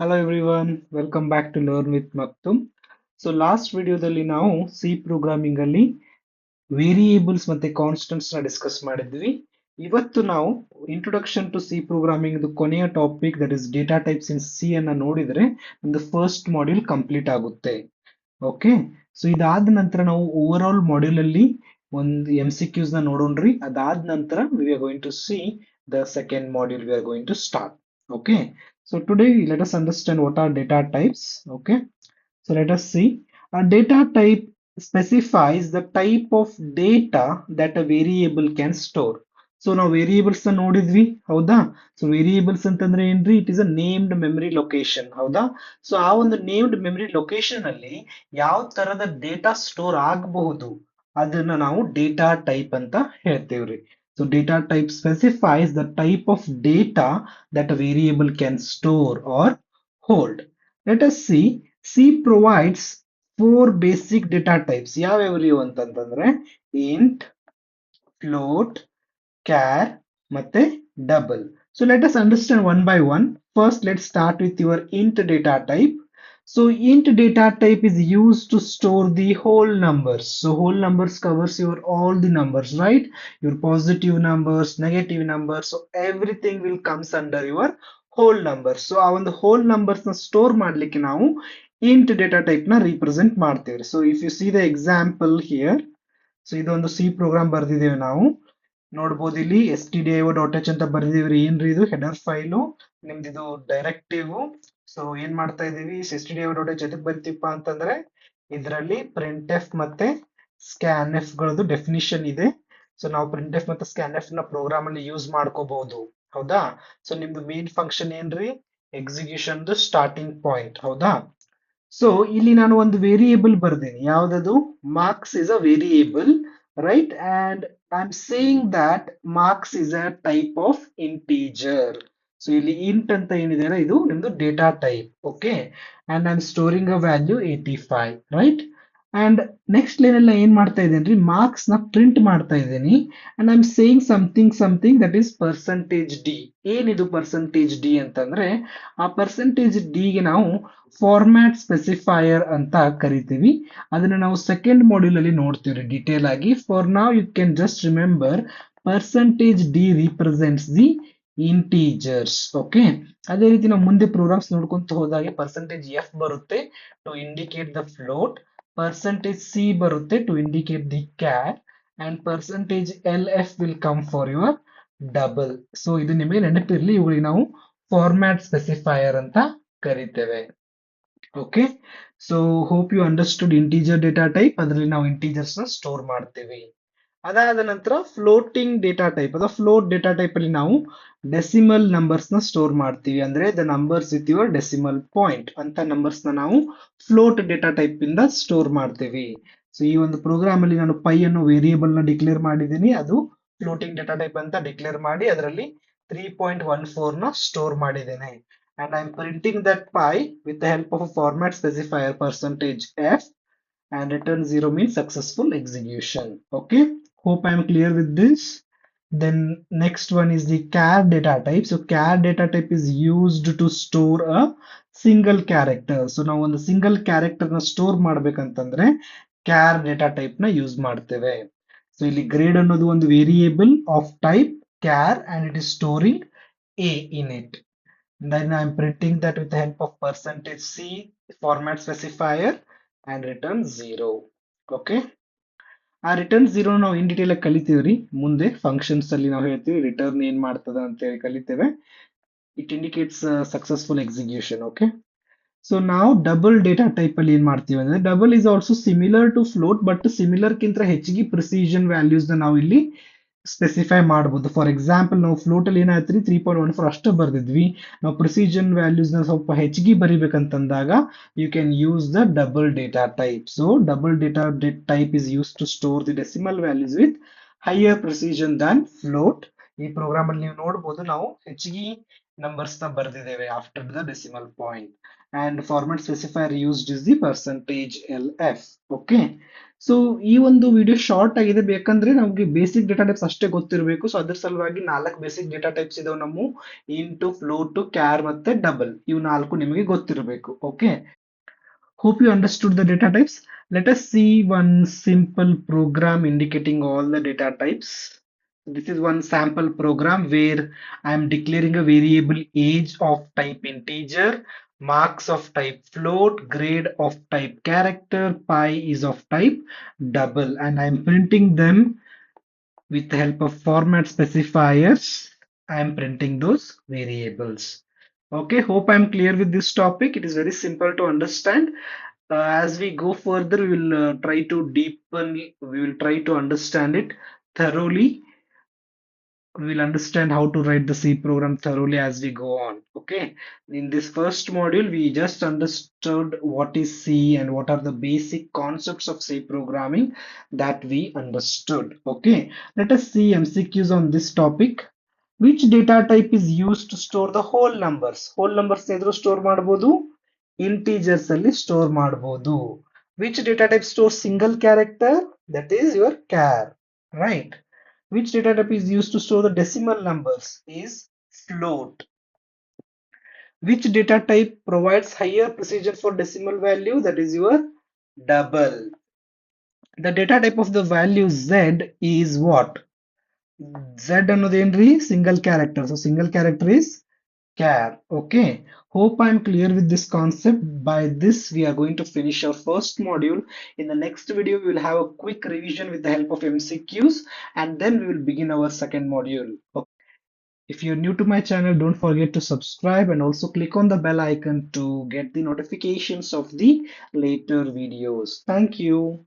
Hello everyone, welcome back to Learn with Maktum. So last ವಿಡಿಯೋದಲ್ಲಿ ನಾವು C programming ಅಲ್ಲಿ variables ಮತ್ತೆ constants ನ ಡಿಸ್ಕಸ್ ಮಾಡಿದ್ವಿ. ಇವತ್ತು ನಾವು ಇಂಟ್ರೊಡಕ್ಷನ್ ಟು ಸಿ ಪ್ರೋಗ್ರಾಮಿಂಗ್ ಕೊನೆಯ topic that is data types in C ಅನ್ನ ನೋಡಿದ್ರೆ ಒಂದು ಫಸ್ಟ್ ಮಾಡ್ಯೂಲ್ ಕಂಪ್ಲೀಟ್ ಆಗುತ್ತೆ. ಓಕೆ, ಸೊ ಇದಾದ ನಂತರ ನಾವು ಓವರ್ ಆಲ್ ಮಾಡ್ಯೂಲ್ ಅಲ್ಲಿ ಒಂದು MCQs ನ ನೋಡೋಣ್ರಿ. ಅದಾದ ನಂತರ we are going to see the second module we are going to start. Okay, so today let us understand what are data types. Okay, so let us see. A data type specifies the type of data that a variable can store. So ನಾವು variables ನೋಡಿದ್ವಿ, ಹೌದಾ? So variables ಅಂತಂದ್ರೆ ಏನ್ರಿ? It is a named memory location, ಹೌದಾ? So ಆ ಒಂದು named memory location ಅಲ್ಲಿ ಯಾವ ತರದ ಡೇಟಾ ಸ್ಟೋರ್ ಆಗಬಹುದು ಅದನ್ನ ನಾವು ಡೇಟಾ ಟೈಪ್ ಅಂತ ಹೇಳ್ತೇವ್ರಿ. So data type specifies the type of data that a variable can store or hold. Let us see. C provides four basic data types. ಯಾವ್ಯಾವ್ರಿವು ಅಂತಂದ್ರೆ int, float, char ಮತ್ತೆ double. So let us understand one by one. First, let's start with your int data type. So int data type is used to store the whole numbers. So whole numbers covers your all the numbers, right? Your positive numbers, negative numbers. So everything will comes under your whole numbers. So ಆ ಒಂದು whole numbers ನ store ಮಾಡ್ಲಿಕ್ಕೆ ನಾವು int data type ನ represent ಮಾಡ್ತೇವೆ. So if you see the example here, so ಇದೊಂದು C program ಬರ್ದಿದ್ದೇವೆ ನಾವು. ನೋಡ್ಬೋದು ಇಲ್ಲಿ stdio.h ಅಂತ ಬರ್ದಿವ್ರಿ. ಏನ್ರಿ ಇದು? ಹೆಡರ್ ಫೈಲು, ನಿಮ್ದಿದು ಡೈರೆಕ್ಟಿವ್. ಸೊ ಏನ್ ಮಾಡ್ತಾ ಇದೀವಿ? stdio.h ಎದಕ್ ಬರ್ತಿಪ್ಪ ಅಂತಂದ್ರೆ ಇದರಲ್ಲಿ ಪ್ರಿಂಟ್ ಎಫ್ ಮತ್ತೆ ಸ್ಕ್ಯಾನ್ ಎಫ್ ಗಳದ್ದು ಡೆಫಿನಿಷನ್ ಇದೆ. ಸೊ ನಾವು ಪ್ರಿಂಟ್ ಎಫ್ ಮತ್ತೆ ಸ್ಕ್ಯಾನ್ ಎಫ್ ನ ಪ್ರೋಗ್ರಾಮ್ ಅಲ್ಲಿ ಯೂಸ್ ಮಾಡ್ಕೋಬಹುದು, ಹೌದಾ? ಸೊ ನಿಮ್ದು ಮೇನ್ ಫಂಕ್ಷನ್ ಏನ್ರಿ? ಎಕ್ಸಿಕ್ಯೂಷನ್ ಸ್ಟಾರ್ಟಿಂಗ್ ಪಾಯಿಂಟ್, ಹೌದಾ? ಸೊ ಇಲ್ಲಿ ನಾನು ಒಂದು ವೇರಿಯೇಬಲ್ ಬರ್ದೇನೆ. ಯಾವ್ದದು? Marks is a variable, right? And I'm saying that marks is a type of integer. So ಇಲ್ಲಿ int ಅಂತ ಏನಿದೆ ಇದು ನಿಮ್ದು data type. Okay, and I am storing a value 85, right? And next line ಎಲ್ಲ ಏನ್ ಮಾಡ್ತಾ ಇದ್ದೇನೆ? ಮಾರ್ಕ್ಸ್ ನ ಪ್ರಿಂಟ್ ಮಾಡ್ತಾ ಇದ್ದೀನಿ. And I am saying something that is percentage D. ಏನಿದು ಪರ್ಸೆಂಟೇಜ್ ಡಿ ಅಂತಂದ್ರೆ ಆ ಪರ್ಸೆಂಟೇಜ್ ಡಿ ಗೆ ನಾವು ಫಾರ್ಮ್ಯಾಟ್ ಸ್ಪೆಸಿಫೈಯರ್ ಅಂತ ಕರಿತೀವಿ. ಅದನ್ನ ನಾವು ಸೆಕೆಂಡ್ ಮಾಡ್ಯೂಲ್ ಅಲ್ಲಿ ನೋಡ್ತೀವಿ ಡೀಟೇಲ್ ಆಗಿ. For now you can just remember percentage d represents the integers. Okay, ಅದೇ ರೀತಿ ನಾವು ಮುಂದೆ ಪ್ರೋಗ್ರಾಮ್ಸ್ ನೋಡ್ಕೊಂತ ಹೋದಾಗೆ ಪರ್ಸೆಂಟೇಜ್ ಎಫ್ ಬರುತ್ತೆ to indicate the float, percentage c ಬರುತ್ತೆ to indicate the char, and percentage l f will come for your double. So ಇದು ನಿಮಗೆ ನೆನಪಿರ್ಲಿ, ಇವುಗಳಿಗೆ ನಾವು ಫಾರ್ಮ್ಯಾಟ್ ಸ್ಪೆಸಿಫೈಯರ್ ಅಂತ ಕರಿತೇವೆ. Okay, so hope you understood integer data type. ಅದರಲ್ಲಿ ನಾವು ಇಂಟೀಜರ್ಸ್ ನ ಸ್ಟೋರ್ ಮಾಡ್ತೀವಿ. ಅದಾದ ನಂತರ ಫ್ಲೋಟಿಂಗ್ ಡೇಟಾ ಟೈಪ್ ಅಥವಾ ಫ್ಲೋಟ್ ಡೇಟಾ ಟೈಪ್ ಅಲ್ಲಿ ನಾವು ಡೆಸಿಮಲ್ ನಂಬರ್ಸ್ ನ ಸ್ಟೋರ್ ಮಾಡ್ತೀವಿ. ಅಂದ್ರೆ the numbers with your decimal point ಅಂತ ನಂಬರ್ಸ್ ನ ನಾವು ಫ್ಲೋಟ್ ಡೇಟಾ ಟೈಪ್ ಇಂದ ಸ್ಟೋರ್ ಮಾಡ್ತೀವಿ. ಸೊ ಈ ಒಂದು ಪ್ರೋಗ್ರಾಮ್ ಅಲ್ಲಿ ನಾನು ಪೈ ಅನ್ನೋ ವೇರಿಯೇಬಲ್ ನ ಡಿಕ್ಲೇರ್ ಮಾಡಿದ್ದೀನಿ. ಅದು ಫ್ಲೋಟಿಂಗ್ ಡೇಟಾ ಟೈಪ್ ಅಂತ ಡಿಕ್ಲೇರ್ ಮಾಡಿ ಅದರಲ್ಲಿ 3.14 ನ ಸ್ಟೋರ್ ಮಾಡಿದ್ದೇನೆ. And I'm printing that pi with the help of a format specifier percentage f, and return 0 means successful execution. Okay, hope I'm clear with this. Then next one is the char data type. So char data type is used to store a single character. So ನಾವು ಒಂದು single character ನ store ಮಾಡ್ಬೇಕಂತಂದ್ರೆ char data type ನ use ಮಾಡ್ತೇವೆ. So ಇಲ್ಲಿ grade ಅನ್ನೋದು ಒಂದು variable of type char and it is storing a in it. Then I'm printing that with the help of percentage C format specifier and return 0. Okay, ಆ return 0 ನಾವು in detail ಆಗಿ ಕಲಿತೀವ್ರಿ. ಮುಂದೆ functions ಅಲ್ಲಿ ನಾವು ಹೇಳ್ತೀವಿ return ಏನ್ ಮಾಡ್ತದ ಅಂತ ಹೇಳಿ ಕಲಿತೇವೆ. It indicates successful execution. Okay, so ನಾವು ಡಬಲ್ ಡೇಟಾ ಟೈಪ್ ಅಲ್ಲಿ ಏನ್ ಮಾಡ್ತೀವಿ ಅಂದ್ರೆ double is also similar to float, but similar ಕಿಂತ ಹೆಚ್ಚಿಗೆ ಪ್ರಿಸಿಷನ್ ವ್ಯಾಲ್ಯೂಸ್ ನಾವು ಇಲ್ಲಿ ಸ್ಪೆಸಿಫೈ ಮಾಡಬಹುದು. ಫಾರ್ ಎಕ್ಸಾಂಪಲ್ ನಾವು ಫ್ಲೋಟ್ ಅಲ್ಲಿ ಏನಾಯ್ತ್ರಿ 3.14 ಅಷ್ಟು ಬರ್ದಿದ್ವಿ. ನಾವು ಪ್ರಿಸಿಷನ್ ವ್ಯಾಲ್ಯೂಸ್ ನ ಸ್ವಲ್ಪ ಹೆಚ್ಚಿಗೆ ಬರಿಬೇಕಂತಂದಾಗ you can use the double data type. So double data type is use to store the decimal values with higher precision than float. ಈ ಪ್ರೋಗ್ರಾಮ್ ಅಲ್ಲಿ ನೀವು ನೋಡಬಹುದು ನಾವು ಹೆಚ್ಚಿಗೆ numbers ನ ಬರ್ದಿದ್ದೇವೆ after the decimal point. And format specifier used is the percentage LF. Okay. So ಈ ಒಂದು ವಿಡಿಯೋ ಶಾರ್ಟ್ ಆಗಿದೆ, ಬೇಕಂದ್ರೆ ನಮಗೆ ಬೇಸಿಕ್ ಡೇಟಾ ಟೈಪ್ಸ್ ಅಷ್ಟೇ ಗೊತ್ತಿರಬೇಕು. ಸೊ ಅದ್ರ ಸಲುವಾಗಿ 4 ಬೇಸಿಕ್ ಡೇಟಾ ಟೈಪ್ಸ್ ಇದಾವೆ ನಮ್ಮ: ಇಂಟು, ಫ್ಲೋಟ್, ಕ್ಯಾರ್ ಮತ್ತೆ ಡಬಲ್. ಇವು 4 ನಿಮಗೆ ಗೊತ್ತಿರಬೇಕು. Okay. Hope you understood the data types. Let us see one simple program indicating all the data types. This is one sample program where I am declaring a variable age of type integer, marks of type float, grade of type character, pi is of type double, and I am printing them with the help of format specifiers. I am printing those variables. Okay, hope I am clear with this topic. It is very simple to understand. As we go further, we will try to deepen, we will try to understand it thoroughly. We will understand how to write the C program thoroughly as we go on. Okay. In this first module, we just understood what is C and what are the basic concepts of C programming that we understood. Okay. Let us see MCQs on this topic. Which data type is used to store the whole numbers? Whole numbers ಎದ್ರು store ಮಾಡಬಹುದು, integers ಅಲ್ಲಿ store ಮಾಡಬಹುದು. Which data type stores single character? That is your char, right? Which data type is used to store the decimal numbers? Is float. Which data type provides higher precision for decimal value? That is your double. The data type of the value Z is what? Z ಅನ್ನೋದೇನ್ರಿ? Single character. So single character is char. Okay. Hope I'm clear with this concept. By this, we are going to finish our first module. In the next video, we will have a quick revision with the help of MCQs, and then we will begin our second module. Okay. If you're new to my channel, don't forget to subscribe and also click on the bell icon to get the notifications of the later videos. Thank you.